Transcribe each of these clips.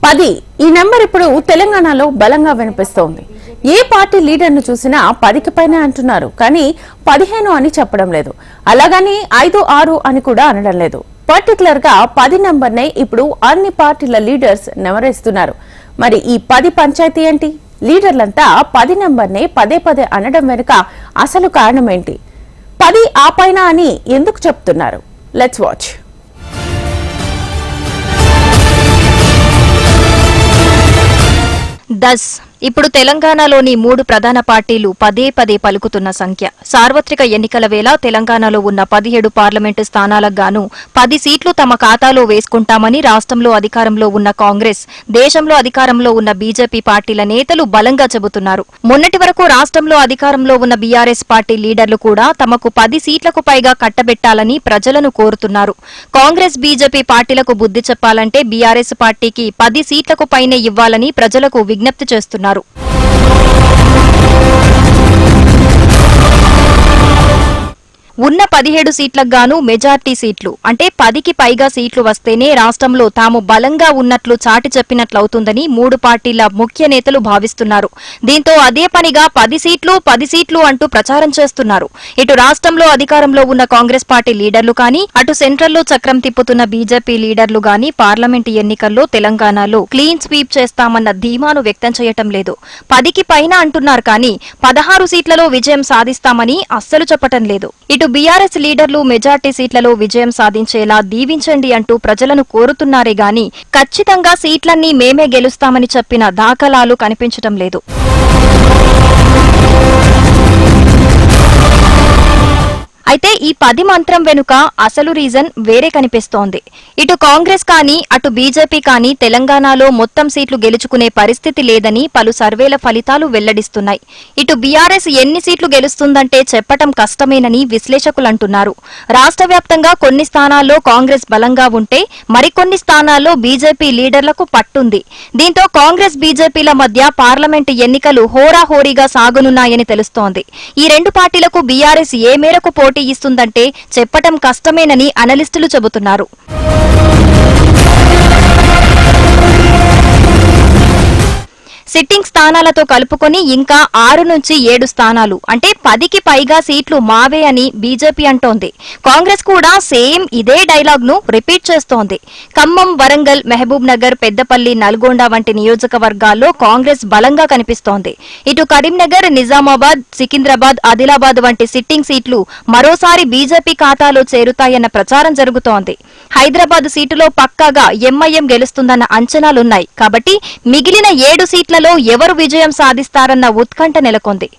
10 ఈ నెంబర్ ఇప్పుడు తెలంగాణలో బలంగా వినిపిస్తోంది. ఏ పార్టీ లీడర్ను చూసినా 10కి పైన అంటున్నారు, కానీ 15 అని చెప్పడం లేదు. అలాగని 5, 6 అని కూడా అనడం లేదు. పర్టికులర్ గా 10 నెంబర్నే ఇప్పుడు అన్ని పార్టీల లీడర్స్ నెమరేస్తున్నారు. మరి ఈ 10 పంచాయతీ ఏంటి? లీడర్లంతా 10 నెంబర్నే పదే పదే అనడం వెనుక అసలు కారణం ఏంటి? 10 ఆ పైన అని ఎందుకు చెప్తున్నారు? Let's watch. ఇప్పుడు తెలంగాణలోని 3 ప్రధాన పార్టీలు పదే పదే పలుకుతున్న సంఖ్య. సార్వత్రిక ఎన్నికల వేళ తెలంగాణలో ఉన్న 17 పార్లమెంటు స్థానాలకు గాను 10 సీట్లు తమ ఖాతాలో వేసుకుంటామని రాష్ట్రంలో అధికారంలో ఉన్న కాంగ్రెస్, దేశంలో అధికారంలో ఉన్న బీజేపీ పార్టీల నేతలు బలంగా చెబుతున్నారు. మొన్నటి వరకు రాష్ట్రంలో అధికారంలో ఉన్న బీఆర్ఎస్ పార్టీ లీడర్లు కూడా తమకు 10 సీట్లకు పైగా కట్టబెట్టాలని ప్రజలను కోరుతున్నారు. కాంగ్రెస్, బీజేపీ పార్టీలకు బుద్ధి చెప్పాలంటే బీఆర్ఎస్ పార్టీకి 10 సీట్లకు పైనే ఇవ్వాలని ప్రజలకు విజ్ఞప్తి చేస్తున్నారు. ఉన్న 17 సీట్లకు గాను మెజార్టీ సీట్లు అంటే 10కి పైగా సీట్లు వస్తేనే రాష్ట్రంలో తాము బలంగా ఉన్నట్లు చాటి చెప్పినట్లవుతుందని 3 పార్టీల ముఖ్య నేతలు భావిస్తున్నారు. దీంతో అదే పనిగా 10 సీట్లు అంటూ ప్రచారం చేస్తున్నారు. ఇటు రాష్ట్రంలో అధికారంలో ఉన్న కాంగ్రెస్ పార్టీ లీడర్లు కానీ, అటు సెంట్రల్లో చక్రం తిప్పుతున్న బీజేపీ లీడర్లు గానీ పార్లమెంటు ఎన్నికల్లో తెలంగాణలో క్లీన్ స్వీప్ చేస్తామన్న ధీమాను వ్యక్తం చేయటం లేదు. 10కి పైన అంటున్నారు కానీ 16 సీట్లలో విజయం సాధిస్తామని అస్సలు చెప్పటం లేదు. ఇటు బీఆర్ఎస్ లీడర్లు మెజార్టీ సీట్లలో విజయం సాధించేలా దీవించండి అంటూ ప్రజలను కోరుతున్నారే గాని ఖచ్చితంగా సీట్లన్నీ మేమే గెలుస్తామని చెప్పిన దాఖలాలు కనిపించటం లేదు. అయితే ఈ 10 మంత్రం వెనుక అసలు రీజన్ వేరే కనిపిస్తోంది. ఇటు కాంగ్రెస్ కానీ, అటు బీజేపీ కానీ తెలంగాణలో మొత్తం సీట్లు గెలుచుకునే పరిస్థితి లేదని పలు సర్వేల ఫలితాలు వెల్లడిస్తున్నాయి. ఇటు బీఆర్ఎస్ ఎన్ని సీట్లు గెలుస్తుందంటే చెప్పటం కష్టమేనని విశ్లేషకులంటున్నారు. రాష్ట్ర వ్యాప్తంగా కొన్ని స్థానాల్లో కాంగ్రెస్ బలంగా ఉంటే మరికొన్ని స్థానాల్లో బీజేపీ లీడర్లకు పట్టుంది. దీంతో కాంగ్రెస్, బీజేపీల మధ్య పార్లమెంటు ఎన్నికలు హోరాహోరీగా సాగనున్నాయని తెలుస్తోంది. ఈ 2 పార్టీలకు బీఆర్ఎస్ ఏ మేరకు పోటీ ఇస్తుందంటే చెప్పటం కష్టమేనని అనలిస్టులు చెబుతున్నారు. సిట్టింగ్ స్థానాలతో కలుపుకొని ఇంకా 6 నుంచి 7 స్థానాలు అంటే 10కి పైగా సీట్లు మావే అని బీజేపీ అంటోంది. కాంగ్రెస్ కూడా సేమ్ ఇదే డైలాగ్ ను రిపీట్ చేస్తోంది. ఖమ్మం, వరంగల్, మహబూబ్ నగర్, పెద్దపల్లి, నల్గొండ వంటి నియోజకవర్గాల్లో కాంగ్రెస్ బలంగా కనిపిస్తోంది. ఇటు కరీంనగర్, నిజామాబాద్, సికింద్రాబాద్, ఆదిలాబాద్ వంటి సిట్టింగ్ సీట్లు మరోసారి బీజేపీ ఖాతాలో చేరుతాయన్న ప్రచారం జరుగుతోంది. హైదరాబాద్ సీటులో పక్కాగా ఎంఐఎం గెలుస్తుందన్న అంచనాలున్నాయి. కాబట్టి మిగిలిన 7 సీట్లలో ఎవరు విజయం సాధిస్తారన్న ఉత్కంఠ నెలకొంది.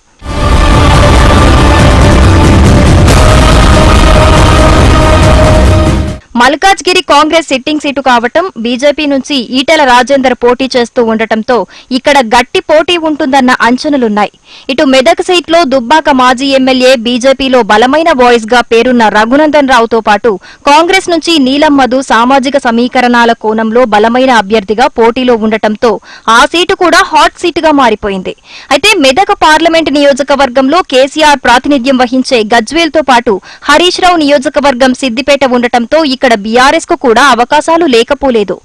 మల్కాజ్గిరి కాంగ్రెస్ సిట్టింగ్ సీటు కావటం, బీజేపీ నుంచి ఈటెల రాజేందర్ పోటీ చేస్తూ ఉండటంతో ఇక్కడ గట్టి పోటీ ఉంటుందన్న అంచనాలున్నాయి. ఇటు మెదక్ సీట్లో దుబ్బాక మాజీ ఎమ్మెల్యే, బీజేపీలో బలమైన వాయిస్ గా పేరున్న రఘునందన్ రావుతో పాటు కాంగ్రెస్ నుంచి నీలం మధు సామాజిక సమీకరణాల కోణంలో బలమైన అభ్యర్థిగా పోటీలో ఉండటంతో ఆ సీటు కూడా హాట్ సీటుగా మారిపోయింది. అయితే మెదక్ పార్లమెంటు నియోజకవర్గంలో కేసీఆర్ ప్రాతినిధ్యం వహించే గజ్వేల్ తో పాటు హరీష్ రావు నియోజకవర్గం సిద్దిపేట ఉండటంతో ఇక్కడ బీఆర్ఎస్ కు కూడా అవకాశాలు లేకపోలేదు.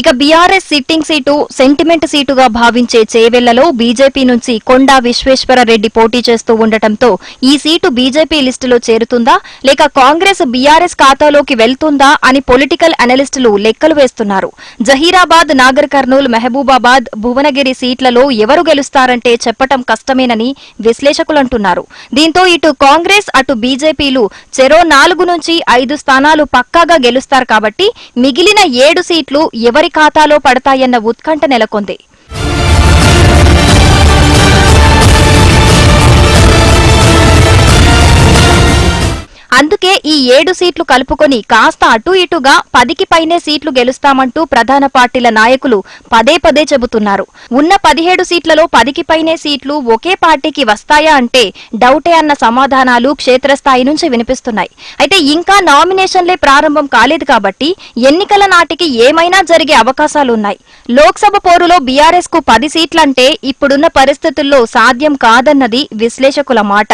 ఇక బీఆర్ఎస్ సిట్టింగ్ సీటు సెంటిమెంట్ సీటుగా భావించే చేవెళ్లలో బీజేపీ నుంచి కొండా విశ్వేశ్వరరెడ్డి పోటీ చేస్తూ ఉండటంతో ఈ సీటు బీజేపీ లిస్టులో చేరుతుందా లేక కాంగ్రెస్ బీఆర్ఎస్ ఖాతాలోకి వెళ్తుందా అని పొలిటికల్ అనలిస్టులు లెక్కలు వేస్తున్నారు. జహీరాబాద్, నాగర్ కర్నూల్, మహబూబాబాద్, భువనగిరి సీట్లలో ఎవరు గెలుస్తారంటే చెప్పటం కష్టమేనని విశ్లేషకులంటున్నారు. దీంతో ఇటు కాంగ్రెస్, అటు బీజేపీలు చెరో 4 నుంచి 5 స్థానాలు పక్కాగా గెలుస్తారు. కాబట్టి మిగిలిన 7 సీట్లు ఎవరి ఖాతాలో పడతాయన్న ఉత్కంఠ నెలకొంది. అందుకే ఈ 7 సీట్లు కలుపుకొని కాస్త అటు ఇటుగా 10కి పైనే సీట్లు గెలుస్తామంటూ ప్రధాన పార్టీల నాయకులు పదే పదే చెబుతున్నారు. ఉన్న 17 సీట్లలో 10కి పైనే సీట్లు ఒకే పార్టీకి వస్తాయా అంటే డౌటే అన్న సమాధానాలు క్షేత్రస్థాయి నుంచి వినిపిస్తున్నాయి. అయితే ఇంకా నామినేషన్లే ప్రారంభం కాలేదు కాబట్టి ఎన్నికల నాటికి ఏమైనా జరిగే అవకాశాలున్నాయి. లోక్సభ పోరులో బీఆర్ఎస్ కు 10 సీట్లంటే ఇప్పుడున్న పరిస్థితుల్లో సాధ్యం కాదన్నది విశ్లేషకుల మాట.